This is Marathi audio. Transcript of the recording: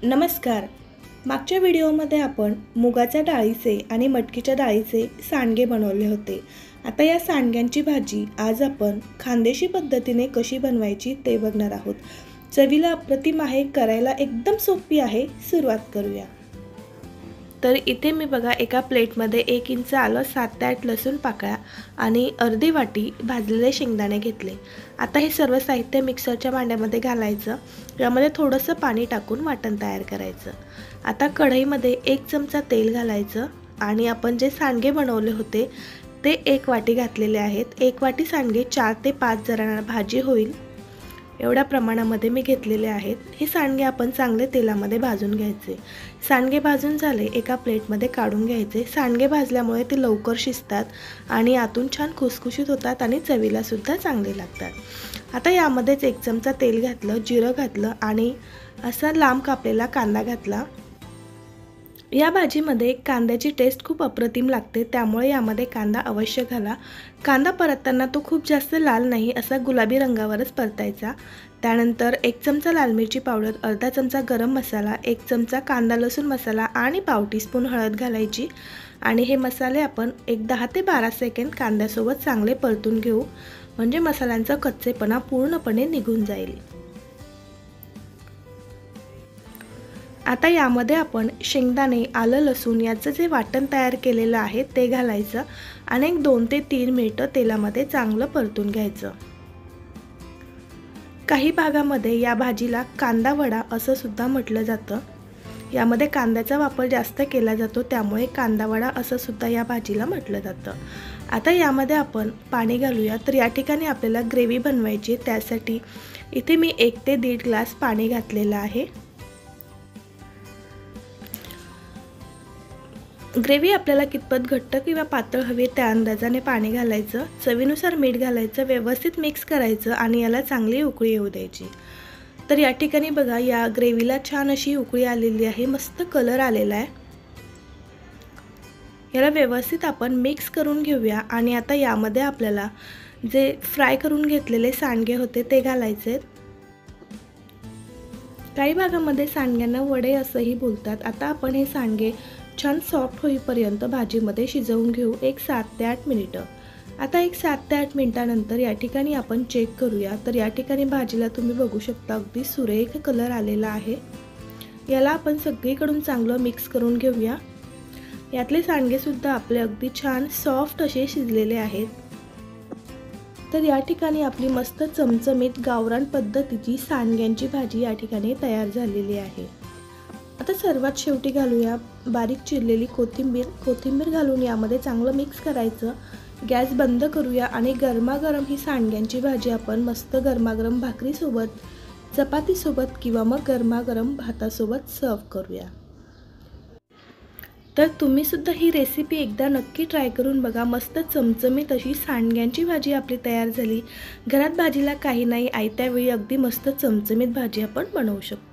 नमस्कार. मागच्या व्हिडिओमध्ये आपण मुगाच्या डाळीचे आणि मटकीच्या डाळीचे सांडगे बनवले होते. आता या सांडग्यांची भाजी आज आपण खानदेशी पद्धतीने कशी बनवायची ते बघणार आहोत. चवीला अप्रतिम आहे, करायला एकदम सोपी आहे. सुरुवात करूया. तर इथे मी बघा एका प्लेटमध्ये 1 इंच आलं, 7 ते 8 लसूण पाकळ्या आणि अर्धी वाटी भाजलेले शेंगदाणे घेतले. आता हे सर्व साहित्य मिक्सरच्या भांड्यामध्ये घालायचं. यामध्ये थोडंसं पाणी टाकून वाटण तयार करायचं. आता कढईमध्ये 1 चमचा तेल घालायचं आणि आपण जे सांडगे बनवले होते ते 1 वाटी घातलेले आहेत. 1 वाटी सांडगे 4 ते 5 जणांना भाजी होईल एवढ्या प्रमाणामध्ये मी घेतलेले आहेत. हे सांडगे आपण चांगले तेलामध्ये भाजून घ्यायचे. सांडगे भाजून झाले एका प्लेटमध्ये काढून घ्यायचे. सांडगे भाजल्यामुळे ते लवकर शिजतात आणि आतून छान खुसखुशीत होतात आणि चवीला सुद्धा चांगले लागतात. आता यामध्येच 1 चमचा तेल घातलं, जिरं घातलं आणि असा लांब कापलेला कांदा घातला. या भाजीमध्ये कांद्याची टेस्ट खूप अप्रतिम लागते, त्यामुळे यामध्ये कांदा अवश्य घाला. कांदा परतताना तो खूप जास्त लाल नाही, असा गुलाबी रंगावरच परतायचा. त्यानंतर 1 चमचा लाल मिरची पावडर, अर्धा चमचा गरम मसाला, 1 चमचा कांदा लसूण मसाला आणि पाव टीस्पून हळद घालायची आणि हे मसाले आपण एक 10 ते 12 सेकंद कांद्यासोबत चांगले परतून घेऊ, म्हणजे मसाल्यांचा कच्चेपणा पूर्णपणे निघून जाईल. आता यामध्ये आपण शेंगदाणे, आलं, लसूण याचं जे वाटण तयार केलेलं आहे ते घालायचं आणि 2 ते 3 मिनिटं तेलामध्ये चांगलं परतून घ्यायचं. काही भागामध्ये या भाजीला कांदा वडा असं सुद्धा म्हटलं जातं. यामध्ये कांद्याचा वापर जास्त केला जातो, त्यामुळे कांदा वडा असं सुद्धा या भाजीला म्हटलं जातं. आता यामध्ये आपण पाणी घालूया. तर या ठिकाणी आपल्याला ग्रेव्ही बनवायची, त्यासाठी इथे मी 1 ते 1.5 ग्लास पाणी घातलेलं आहे. ग्रेव्ही आपल्याला कितपत घट्ट किंवा पातळ हवी त्या अंदाजाने पाणी घालायचं. चवीनुसार मीठ घालायचं, व्यवस्थित मिक्स करायचं आणि याला चांगली उकळी येऊ द्यायची. तर या ठिकाणी बघा या ग्रेव्हीला छान अशी उकळी आलेली आहे, मस्त कलर आलेला आहे. याला व्यवस्थित आपण मिक्स करून घेऊया आणि आता यामध्ये आपल्याला जे फ्राय करून घेतलेले सांडगे होते ते घालायचे. काही भागामध्ये सांडग्यांना वडे असंही बोलतात. आता आपण हे सांडगे छान सॉफ्ट होईपर्यंत भाजीमध्ये शिजवून घेऊ, एक 7 ते 8 मिनिटं. आता एक 7 ते 8 मिनिटानंतर या ठिकाणी आपण चेक करूया. तर या ठिकाणी भाजीला तुम्ही बघू शकता अगदी सुरेख कलर आलेला आहे. याला आपण सगळीकडून चांगलं मिक्स करून घेऊया. यातले सांडगेसुद्धा आपले अगदी छान सॉफ्ट असे शिजलेले आहेत. तर या ठिकाणी आपली मस्त चमचमीत गावरान पद्धतीची सांडग्यांची भाजी या ठिकाणी तयार झालेली आहे. आता सर्वात शेवटी घालूया बारीक चिरलेली कोथिंबीर घालून यामध्ये चांगलं मिक्स करायचं. गॅस बंद करूया आणि गरमागरम ही सांडग्यांची भाजी आपण मस्त गरमागरम भाकरीसोबत, चपातीसोबत किंवा मग गरमागरम भातासोबत सर्व करूया. तर तुम्ही सुद्धा ही रेसिपी एकदा नक्की ट्राय करून बघा. मस्त चमचमीत अशी सांडग्यांची भाजी आपली तयार झाली. घरात भाजीला काही नाही, आयत्या वेळी अगदी मस्त चमचमीत भाजी आपण बनवू शकतो.